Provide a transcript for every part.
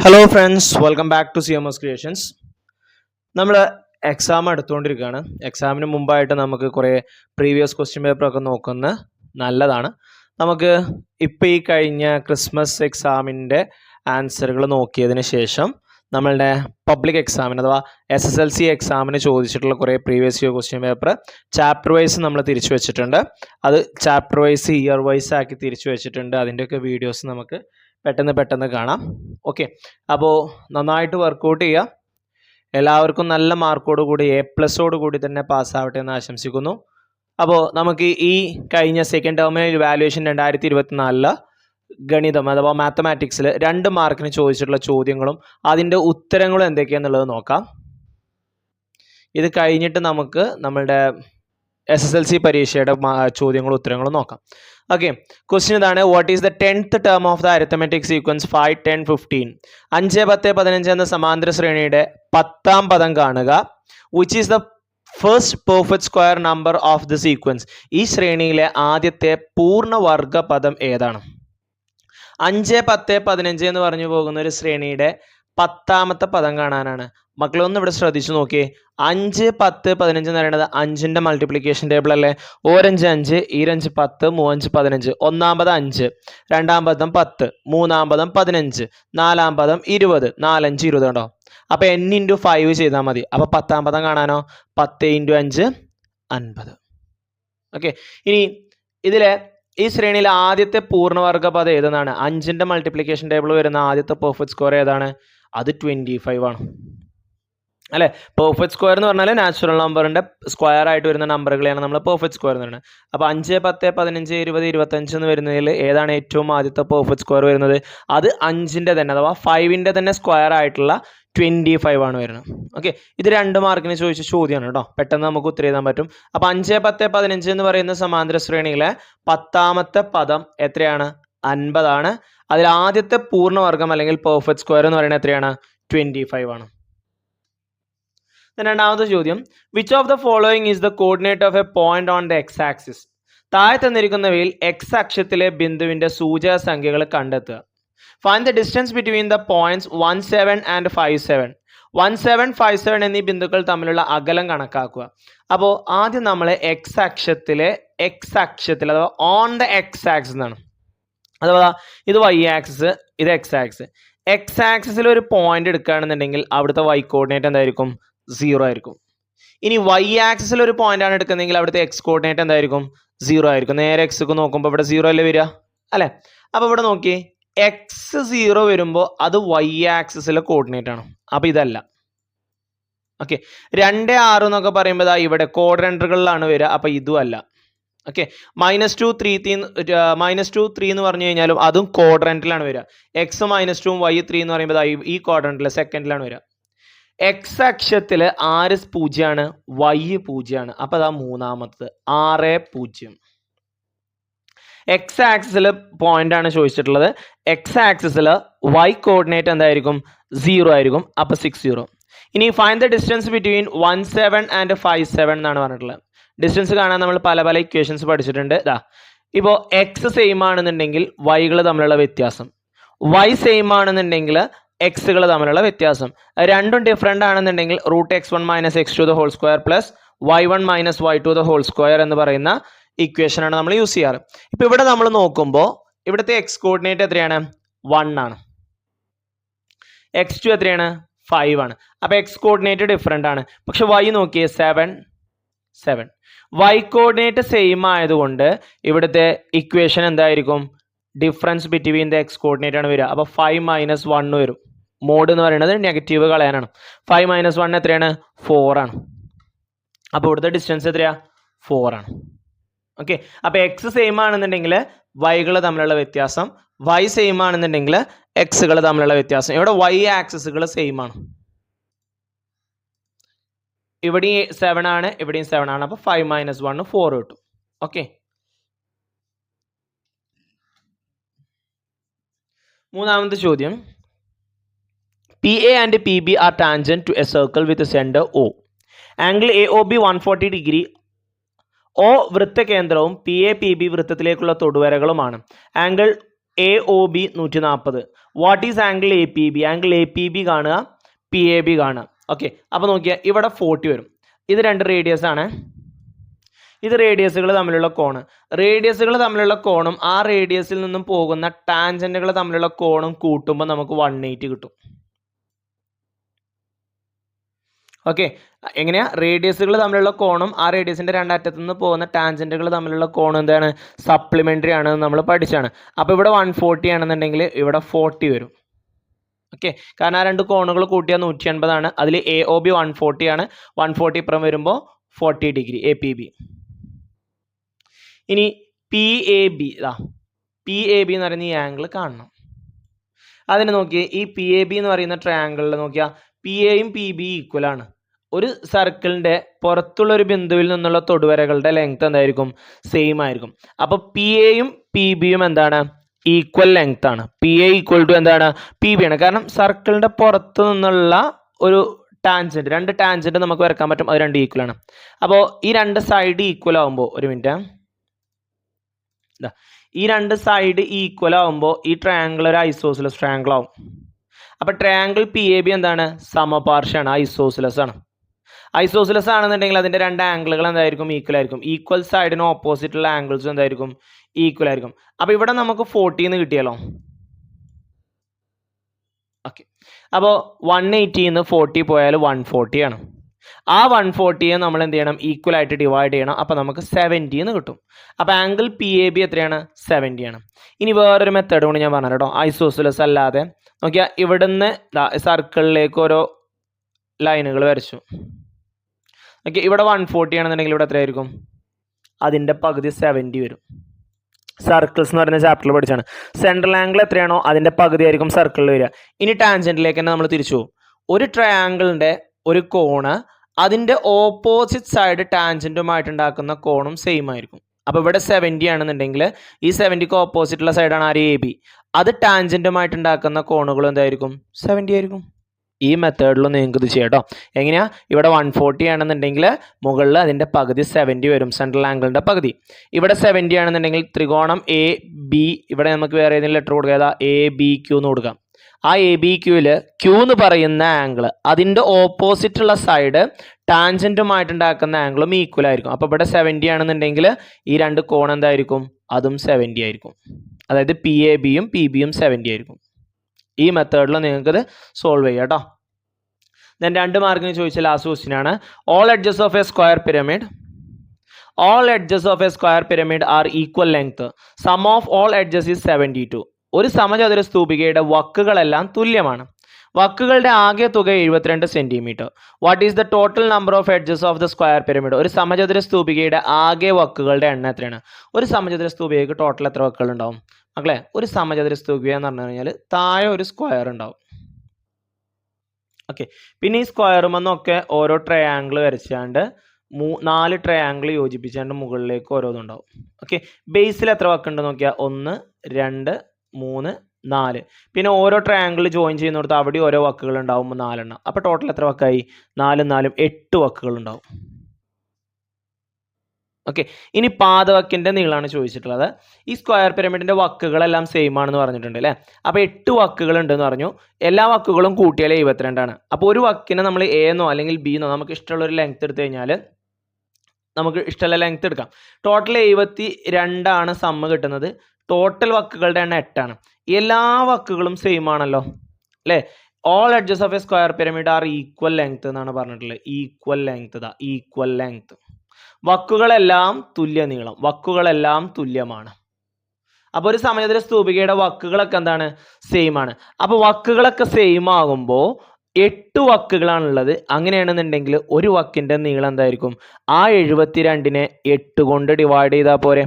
Hello friends, welcome back to CMS creations. നമ്മൾ exam എടുത്തുകൊണ്ടിരിക്കുകയാണ്. എക്സാമിന് മുമ്പായിട്ട് നമുക്ക് കുറേ പ്രീവിയസ് ക്വസ്റ്റ്യൻ പേപ്പറൊക്കെ നോക്കുന്നത് നല്ലതാണ്. നമുക്ക് ഇപ്പോൾ ഈ കഴിഞ്ഞ ക്രിസ്മസ് എക്സാമിൻ്റെ ആൻസറുകൾ നോക്കിയതിന് ശേഷം നമ്മളുടെ പബ്ലിക് എക്സാമിന് അഥവാ SSLC എക്സാമിന് ചോദിച്ചിട്ടുള്ള കുറേ previous year question paper chapter wise നമ്മൾ തിരിച്ചു വെച്ചിട്ടുണ്ട്. അത് ചാപ്റ്റർ വൈസ് ഇയർ വൈസ് ആക്കി തിരിച്ചു വെച്ചിട്ടുണ്ട്. അതിൻ്റെയൊക്കെ വീഡിയോസ് നമുക്ക് പെട്ടെന്ന് കാണാം. ഓക്കെ, അപ്പോൾ നന്നായിട്ട് വർക്കൗട്ട് ചെയ്യുക. എല്ലാവർക്കും നല്ല മാർക്കോട് കൂടി A+ കൂടി തന്നെ പാസ്സാവട്ടെ എന്ന് ആശംസിക്കുന്നു. അപ്പോൾ നമുക്ക് ഈ കഴിഞ്ഞ സെക്കൻഡ് ടേമിൽ ഇവാലുവേഷൻ 2024 ഗണിതം അഥവാ മാത്തമാറ്റിക്സിൽ 2 മാർക്കിന് ചോദിച്ചിട്ടുള്ള ചോദ്യങ്ങളും അതിൻ്റെ ഉത്തരങ്ങളും എന്തൊക്കെയാണെന്നുള്ളത് നോക്കാം. ഇത് കഴിഞ്ഞിട്ട് നമുക്ക് നമ്മളുടെ SSLC പരീക്ഷയുടെ ചോദ്യങ്ങളും ഉത്തരങ്ങളും നോക്കാം. ഓക്കെ, ക്വസ്റ്റ്യൻ ഇതാണ്. What is the 10th term of the arithmetic sequence 5, 10, 15? 5, 10, 15 എന്ന സമാന്തര ശ്രേണിയുടെ 10ാം പദം കാണുക. Which is the first perfect square number of the sequence? ഈ ശ്രേണിയിലെ ആദ്യത്തെ പൂർണ്ണവർഗ പദം ഏതാണ്? 5, 10, 15 എന്ന് പറഞ്ഞു പോകുന്ന ഒരു ശ്രേണിയുടെ 10ാമത്തെ പദം കാണാനാണ്. മക്കളൊന്നും ഇവിടെ ശ്രദ്ധിച്ചു നോക്കിയേ. 5, 10, 15 എന്ന് പറയുന്നത് 5ന്റെ മൾട്ടിപ്ലിക്കേഷൻ ടേബിൾ അല്ലേ? 4 5 5, 2 5 10, 3 5 15. 1ാം പദം 5, 2ാം പദം 10, 3ാം പദം 15, 4ാം പദം 20, 4 5 20 കണ്ടോ? അപ്പോൾ n × 5 ചെയ്താൽ മതി. അപ്പോൾ 10ാം പദം കാണാനോ? 10 × 5 50. ഓക്കെ, ഇനി ഇതിലെ ഈ ശ്രേണിയിലെ ആദ്യത്തെ പൂർണ്ണവർഗ പദം ഏതെന്നാണ്? 5ന്റെ മൾട്ടിപ്ലിക്കേഷൻ ടേബിൾ വരുന്ന ആദ്യത്തെ പെർഫെക്റ്റ് സ്ക്വയർ ഏതാണ്? അത് 25 ആണ് അല്ലേ? പെർഫെക്റ്റ് സ്ക്വയർ എന്ന് പറഞ്ഞാൽ നാച്ചുറൽ നമ്പറിൻ്റെ സ്ക്വയർ ആയിട്ട് വരുന്ന നമ്പറുകളെയാണ് നമ്മൾ പെർഫെക്റ്റ് സ്ക്വയർ എന്ന് പറയുന്നത്. അപ്പോൾ 5, 10, 15, 20, 25 എന്ന് വരുന്നതിൽ ഏതാണ് ഏറ്റവും ആദ്യത്തെ പെർഫെക്റ്റ് സ്ക്വയർ വരുന്നത്? അത് 5ന്റെ തന്നെ അഥവാ 5ന്റെ തന്നെ സ്ക്വയർ ആയിട്ടുള്ള 25 ആണ് വരുന്നത്. ഓക്കെ, ഇത് 2 മാർക്കിന് ചോദിച്ച ചോദ്യമാണ് കേട്ടോ. പെട്ടെന്ന് നമുക്ക് ഉത്തരം എഴുതാൻ പറ്റും. അപ്പോൾ 5, 10, 15 എന്ന് പറയുന്ന സമാന്തര ശ്രേണിയിലെ 10ാമത്തെ പദം എത്രയാണ്? 50 ആണ്. അതിൽ ആദ്യത്തെ പൂർണ്ണവർഗം അല്ലെങ്കിൽ പെർഫെക്റ്റ് സ്ക്വയർ എന്ന് പറയുന്നത് എത്രയാണ്? 25 ആണ്. രണ്ടാമത്തെ ചോദ്യം, which of the following is the coordinate of A point on the X axis? താഴെ തന്നിരിക്കുന്നവയിൽ എക്സ് അക്ഷത്തിലെ ബിന്ദുവിന്റെ സൂചക സംഖ്യകൾ കണ്ടെത്തുക. Find the distance between the points 17 and 57. 17, 57 എന്നീ ബിന്ദുക്കൾ തമ്മിലുള്ള അകലം കണക്കാക്കുക. അപ്പോൾ ആദ്യം നമ്മൾ എക്സ് അക്ഷത്തിൽ അഥവാ ഓൺ ദ എക്സ് ആക്സിസ് എന്നാണ്. അഥവാ ഇത് y ആക്സിസ്, ഇത് എക്സ് ആക്സിസ്. എക്സ് ആക്സിസിൽ ഒരു പോയിന്റ് എടുക്കുകയാണെന്നുണ്ടെങ്കിൽ അവിടുത്തെ y കോർഡിനേറ്റ് എന്തായിരിക്കും? 0 ആയിരിക്കും. ഇനി y ആക്സിസിൽ ഒരു പോയിന്റ് ആണ് എടുക്കുന്നതെങ്കിൽ അവിടുത്തെ എക്സ് കോർഡിനേറ്റ് എന്തായിരിക്കും? 0 ആയിരിക്കും. നേരെ എക്സ് നോക്കുമ്പോൾ ഇവിടെ 0 അല്ലേ വരിക അല്ലേ? അപ്പോൾ ഇവിടെ നോക്കിയേ, എക്സ് 0 വരുമ്പോൾ അത് y ആക്സിസിലെ കോർഡിനേറ്റ് ആണ്. അപ്പോൾ ഇതല്ല. ഓക്കെ, 2, 6 എന്നൊക്കെ പറയുമ്പോൾ ഇവിടെ ക്വാഡ്രന്റുകളിലാണ് വരിക. അപ്പോൾ ഇതും അല്ല. ഓക്കെ, -2, 3 എന്ന് പറഞ്ഞു കഴിഞ്ഞാലും അതും ക്വാഡ്രന്റിലാണ് വരിക. എക്സ് -2 y 3 എന്ന് പറയുമ്പോൾ ഈ ക്വാഡ്രന്റിൽ സെക്കൻഡിലാണ് വരിക. എക്സ് അക്ഷത്തിൽ 6 0 y 0. അപ്പോൾ അതാ മൂന്നാമത്തത് 6 0. എക്സ് ആക്സിസിൽ പോയിന്റ് ആണ് ചോദിച്ചിട്ടുള്ളത്. എക്സ് ആക്സിസിൽ y കോർഡിനേറ്റ് എന്തായിരിക്കും? 0 ആയിരിക്കും. അപ്പോൾ 60. ഇനി find the distance between 17 and 57 എന്നാണ് പറഞ്ഞിട്ടുള്ളത്. ഡിസ്റ്റൻസ് കാണാൻ നമ്മൾ പല ഇക്വേഷൻസ് പഠിച്ചിട്ടുണ്ട്. ഇപ്പോൾ എക്സ് സെയിം ആണെന്നുണ്ടെങ്കിൽ വൈകൾ തമ്മിലുള്ള വ്യത്യാസം, y സെയിം ആണെന്നുണ്ടെങ്കിൽ എക്സുകൾ തമ്മിലുള്ള വ്യത്യാസം, രണ്ടും ഡിഫറെൻ്റ് ആണെന്നുണ്ടെങ്കിൽ √x1 - x2² plus y1 - y2² എന്ന് പറയുന്ന ഇക്വേഷനാണ് നമ്മൾ യൂസ് ചെയ്യാറ്. ഇപ്പോൾ ഇവിടെ നമ്മൾ നോക്കുമ്പോൾ ഇവിടുത്തെ എക്സ് കോർഡിനേറ്റ് എത്രയാണ്? 1 ആണ്. x2 എത്രയാണ്? 5 ആണ്. അപ്പോൾ എക്സ് കോർഡിനേറ്റ് ഡിഫറെൻ്റ് ആണ്. പക്ഷെ y നോക്കിയേ 7. y കോർഡിനേറ്റ് സെയിം ആയതുകൊണ്ട് ഇവിടുത്തെ ഇക്വേഷൻ എന്തായിരിക്കും? Difference between the X coordinate ആണ് വരിക. അപ്പോൾ 5 - 1 വരും. മോഡ് എന്ന് പറയുന്നത് നെഗറ്റീവ് കളയാനാണ്. 5 - 1 എത്രയാണ്? 4 ആണ്. അപ്പോൾ ഇവിടുത്തെ ഡിസ്റ്റൻസ് എത്രയാണ്? 4 ആണ്. ഓക്കെ, അപ്പോൾ എക്സ് സെയിം ആണെന്നുണ്ടെങ്കിൽ വൈകൾ തമ്മിലുള്ള വ്യത്യാസം, y സെയിം ആണെന്നുണ്ടെങ്കിൽ എക്സുകൾ തമ്മിലുള്ള വ്യത്യാസം. ഇവിടെ y ആക്സിസുകൾ സെയിം ആണ്. ഇവിടെയും 7 ആണ്, ഇവിടെയും 7 ആണ്. അപ്പോൾ 5 - 1 4 കിട്ടും. ഓക്കെ, മൂന്നാമത്തെ ചോദ്യം, PA and PB are tangent to a circle with a center O. Angle AOB 140 degree. O വൃത്തകേന്ദ്രവും PA PB വൃത്തത്തിലേക്കുള്ള തൊടുവരകളുമാണ്. Angle AOB 140. What is angle A P B? Angle A P B കാണുക, P A B കാണുക. Okay, അപ്പോൾ നോക്കിയാൽ ഇവിടെ 40 വരും. ഇത് 2 റേഡിയസ് ആണ്. ഇത് റേഡിയസുകൾ തമ്മിലുള്ള കോണ്. റേഡിയസുകൾ തമ്മിലുള്ള കോണും ആ റേഡിയസിൽ നിന്നും പോകുന്ന ടാൻജന്റുകൾ തമ്മിലുള്ള കോണും കൂട്ടുമ്പോൾ നമുക്ക് 180 കിട്ടും. ഓക്കെ, എങ്ങനെയാ? റേഡിയസുകൾ തമ്മിലുള്ള കോണും ആ റേഡിയസിന്റെ 2 അറ്റത്തു നിന്ന് പോകുന്ന ടാൻജന്റുകൾ തമ്മിലുള്ള കോണും എന്താണ്? സപ്ലിമെന്ററി ആണ്, നമ്മൾ പഠിച്ചാണ്. അപ്പോൾ ഇവിടെ 140 ആണെന്നുണ്ടെങ്കിൽ ഇവിടെ 40 വരും. ഓക്കെ, കാരണം ആ 2 കോണുകൾ കൂട്ടിയാൽ 180 ആണ്. അതിൽ എ ഒ ബി 140 ആണ്. 140 ഇപ്പുറം വരുമ്പോൾ 40 ഡിഗ്രി എ പി ബി. ഇനി P A B, P A B എന്ന് പറയുന്ന ഈ ആംഗിൾ കാണണം. അതിന് നോക്കിയേ, ഈ പി എ ബി എന്ന് പറയുന്ന ട്രയാങ്കിളിൽ നോക്കിയാൽ പി എയും പി ബി ഈക്വൽ ആണ്. ഒരു സർക്കിളിന്റെ പുറത്തുള്ള ഒരു ബിന്ദുവിൽ നിന്നുള്ള തൊടുവരകളുടെ ലെങ്ത് എന്തായിരിക്കും? സെയിം ആയിരിക്കും. അപ്പോൾ പി എയും പി ബിയും എന്താണ്? ഈക്വൽ ലെങ്ത് ആണ്. പി എ ഈക്വൽ ടു എന്താണ്? പി ബി ആണ്. കാരണം സർക്കിളിന്റെ പുറത്തു നിന്നുള്ള ഒരു ടാൻജന്റ്, 2 ടാൻജന്റ് നമുക്ക് വരക്കാൻ പറ്റും, അത് 2 ഈക്വൽ ആണ്. അപ്പോൾ ഈ 2 സൈഡ് ഈക്വൽ ആവുമ്പോൾ, ഒരു മിനിറ്റ്, ഈ 2 സൈഡ് ഈക്വൽ ആവുമ്പോൾ ഈ ട്രയാങ്കിൾ ഒരു ഐസോസിലസ് ട്രയാങ്കിൾ ആവും. അപ്പോൾ ട്രയാങ്കിൾ പി എ ബി എന്താണ്? സമപാർശ്വമാണ്, ഐസോസിലസ് ആണ്. ഐസോസിലസ് ആണെന്നുണ്ടെങ്കിൽ അതിന്റെ 2 ആംഗിളുകൾ എന്തായിരിക്കും? ഈക്വൽ ആയിരിക്കും. ഈക്വൽ സൈഡിന് ഓപ്പോസിറ്റ് ഉള്ള ആംഗിൾസ് എന്തായിരിക്കും? ഈക്വൽ ആയിരിക്കും. അപ്പോൾ ഇവിടെ നമുക്ക് 40 എന്ന് കിട്ടിയല്ലോ. ഓക്കെ, അപ്പോൾ 180 എന്ന് 40 പോയാൽ 140 ആണ്. ആ 140യെ നമ്മൾ എന്ത് ചെയ്യണം? ഈക്വൽ ആയിട്ട് ഡിവൈഡ് ചെയ്യണം. അപ്പോൾ നമുക്ക് 70 എന്ന് കിട്ടും. അപ്പോൾ ആംഗിൾ പി എ ബി എത്രയാണ്? 70 ആണ്. ഇനി വേറൊരു മെത്തേഡ് കൊണ്ട് ഞാൻ പറഞ്ഞു കേട്ടോ, ഐസോസിലസ് അല്ലാതെ. നോക്കിയാൽ ഇവിടുന്ന് സർക്കിളിലേക്ക് ഓരോ ലൈനുകൾ വരച്ചു. ഓക്കെ, ഇവിടെ 140 ആണെന്നുണ്ടെങ്കിൽ ഇവിടെ എത്രയായിരിക്കും? അതിൻ്റെ പകുതി 70 വരും. സർക്കിൾസ് എന്ന് പറയുന്ന ചാപ്റ്ററിൽ പഠിച്ചാണ്. സെൻട്രൽ ആംഗിൾ എത്രയാണോ അതിൻ്റെ പകുതി ആയിരിക്കും സർക്കിളിൽ വരിക. ഇനി ടാൻജന്റിലേക്ക് തന്നെ നമ്മൾ തിരിച്ചു പോകും. ഒരു ട്രയാങ്കിളിൻ്റെ ഒരു കോണ് അതിൻ്റെ ഓപ്പോസിറ്റ് സൈഡ് ടാൻജന്റുമായിട്ട് ഉണ്ടാക്കുന്ന കോണും സെയിം ആയിരിക്കും. അപ്പോൾ ഇവിടെ 70 ആണെന്നുണ്ടെങ്കിൽ ഈ 70ക്ക് ഓപ്പോസിറ്റുള്ള സൈഡാണ് ആര്? A B. അത് ടാൻജന്റുമായിട്ട് ഉണ്ടാക്കുന്ന കോണുകളും എന്തായിരിക്കും? 70 ആയിരിക്കും. ഈ മെത്തേഡിൽ നിങ്ങൾക്ക് ഇത് ചെയ്യാം കേട്ടോ. എങ്ങനെയാ? ഇവിടെ 140 ആണെന്നുണ്ടെങ്കിൽ മുകളിൽ അതിൻ്റെ പകുതി 70 വരും, സെൻട്രൽ ആംഗിളിൻ്റെ പകുതി. ഇവിടെ 70 ആണെന്നുണ്ടെങ്കിൽ ത്രികോണം എ ബി, ഇവിടെ നമുക്ക് വേറെ ഏതെങ്കിലും ലെറ്റർ കൊടുക്കുക, എ ബി ക്യൂ എന്ന് കൊടുക്കാം. ആ എ ബി ക്യൂവിൽ ക്യൂ എന്ന് പറയുന്ന ആംഗിൾ അതിൻ്റെ ഓപ്പോസിറ്റുള്ള സൈഡ് ടാൻജന്റുമായിട്ട് ഉണ്ടാക്കുന്ന ആംഗിളും ഈക്വൽ ആയിരിക്കും. അപ്പോൾ ഇവിടെ 70 ആണെന്നുണ്ടെങ്കിൽ ഈ 2 കോൺ എന്തായിരിക്കും? അതും 70 ആയിരിക്കും. അതായത് പി എ ബിയും പി ബിയും 70 ആയിരിക്കും. ഈ മെത്തേഡിൽ നിങ്ങൾക്കത് സോൾവ് ചെയ്യാം കേട്ടോ. ദെൻ 2 മാർക്കിന് ചോദിച്ച ലാസ്റ്റ് ക്വസ്റ്റ്യൻ ആണ്. All edges of a square pyramid, all edges of a square pyramid are equal length. Sum of all edges is 72. ഒരു സമചതുര സ്തൂപികയുടെ വക്കുകളെല്ലാം തുല്യമാണ്. വക്കുകളുടെ ആകെ തുക 72 centimetre. What is the total number of edges of the square pyramid? ഒരു സമചതുര സ്തൂപികയുടെ ആകെ വക്കുകളുടെ എണ്ണം എത്രയാണ്? ഒരു സമചതുര സ്തൂപികയ്ക്ക് total എത്ര വക്കുകൾ ഉണ്ടാവും മക്കളെ? ഒരു സമചതുര സ്തൂപിക എന്ന് പറഞ്ഞു കഴിഞ്ഞാൽ താഴെ ഒരു സ്ക്വയർ ഉണ്ടാവും. ഓക്കെ, പിന്നെ ഈ സ്ക്വയറുമെന്നൊക്കെ ഓരോ ട്രയാങ്കിൾ വരച്ചാണ്ട് 4 ട്രയാങ്കിൾ യോജിപ്പിച്ചാണ്ട് മുകളിലേക്ക് ഓരോന്നുണ്ടാവും. ഓക്കെ, ബേസിൽ എത്ര വക്കുണ്ട് നോക്കിയാൽ 1 2 3 4. പിന്നെ ഓരോ ട്രയാങ്കിൾ ജോയിൻ ചെയ്യുന്നിടത്ത് അവിടെ ഓരോ വക്കുകൾ ഉണ്ടാവും, 4 എണ്ണം. അപ്പോൾ ടോട്ടൽ എത്ര വക്കായി? 4 4 8 വക്കുകൾ ഉണ്ടാവും. ഓക്കെ, ഇനി പാദവക്കിൻ്റെ നീളമാണ് ചോദിച്ചിട്ടുള്ളത്. ഈ സ്ക്വയർ പിരമിഡിൻ്റെ വക്കുകളെല്ലാം സെയിം ആണെന്ന് പറഞ്ഞിട്ടുണ്ട് അല്ലേ? അപ്പോൾ 8 വക്കുകൾ ഉണ്ടെന്ന് പറഞ്ഞു. എല്ലാ വക്കുകളും കൂട്ടിയാൽ 72 ആണ്. അപ്പോൾ ഒരു വക്കിനെ നമ്മൾ എ എന്നോ അല്ലെങ്കിൽ ബി എന്നോ നമുക്ക് ഇഷ്ടമുള്ള ഒരു ലെങ്ത് എടുത്തു കഴിഞ്ഞാൽ നമുക്ക് ഇഷ്ടമുള്ള ലെങ്ത് എടുക്കാം. ടോട്ടൽ 72 ആണ് സമ്മ് കിട്ടുന്നത്. ടോട്ടൽ വക്കുകളുടെ എണ്ണം 8 ആണ്. എല്ലാ വക്കുകളും സെയിം ആണല്ലോ അല്ലേ? All edges of a square pyramid are equal length എന്നാണ് പറഞ്ഞിട്ടുള്ളത്. Equal length, equal length. വക്കുകളെല്ലാം തുല്യ നീളം, വക്കുകളെല്ലാം തുല്യമാണ്. അപ്പോൾ ഒരു സമചതുര സ്തൂപികയുടെ വക്കുകളൊക്കെ എന്താണ്? സെയിം ആണ്. അപ്പോൾ വക്കുകളൊക്കെ സെയിം ആകുമ്പോൾ 8 വക്കുകളാണുള്ളത്. അങ്ങനെയാണെന്നുണ്ടെങ്കിൽ ഒരു വക്കിൻ്റെ നീളം എന്തായിരിക്കും? ആ 72നെ 8 കൊണ്ട് ഡിവൈഡ് ചെയ്താൽ പോരെ?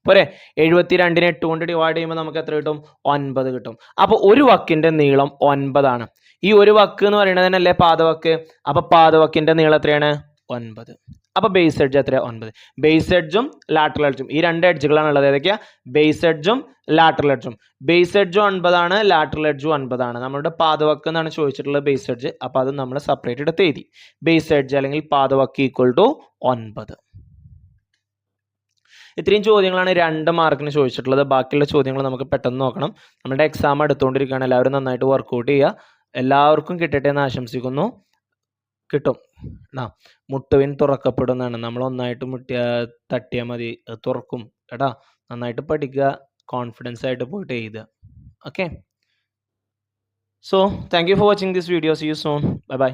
72നെ 8 കൊണ്ട് ഡിവൈഡ് ചെയ്യുമ്പോൾ നമുക്ക് എത്ര കിട്ടും? 9 കിട്ടും. അപ്പോൾ ഒരു വക്കിൻ്റെ നീളം 9 ആണ്. ഈ ഒരു വക്ക് എന്ന് പറയുന്നത് തന്നെയല്ലേ പാദവക്ക്? അപ്പോൾ പാദവക്കിൻ്റെ നീളം എത്രയാണ്? 9. അപ്പോൾ ബേസ് എഡ്ജ് എത്രയാണ്? 9. ബേസ് എഡ്ജും ലാറ്ററൽ എഡ്ജും, ഈ 2 എഡ്ജുകളാണ് ഉള്ളത്. ഏതൊക്കെയാ? ബേസ് എഡ്ജും ലാറ്ററൽ എഡ്ജും. ബേസ് എഡ്ജും 9 ആണ്, ലാറ്ററൽ എഡ്ജും 9 ആണ്. നമ്മുടെ പാദവക്ക് എന്നാണ് ചോദിച്ചിട്ടുള്ളത് ബേസ് എഡ്ജ്. അപ്പോൾ അത് നമ്മൾ സെപ്പറേറ്റ് എടുത്ത് എഴുതി. ബേസ് എഡ്ജ് അല്ലെങ്കിൽ പാദവക്ക് ഈക്വൽ ടു 9. ഇത്രയും ചോദ്യങ്ങളാണ് 2 മാർക്കിന് ചോദിച്ചിട്ടുള്ളത്. ബാക്കിയുള്ള ചോദ്യങ്ങൾ നമുക്ക് പെട്ടെന്ന് നോക്കണം. നമ്മുടെ എക്സാം അടുത്തുകൊണ്ടിരിക്കുകയാണ്. എല്ലാവരും നന്നായിട്ട് വർക്കൗട്ട് ചെയ്യുക. എല്ലാവർക്കും കിട്ടട്ടെ എന്ന് ആശംസിക്കുന്നു. കിട്ടും. മുട്ടുവിൻ തുറക്കപ്പെടുന്നതാണ്. നമ്മൾ ഒന്നായിട്ട് തട്ടിയാൽ മതി, തുറക്കും കേട്ടോ. നന്നായിട്ട് പഠിക്കുക, കോൺഫിഡൻസ് ആയിട്ട് പോയിട്ട് എഴുതുക. Okay. So thank you for watching this video. See you soon. Bye bye.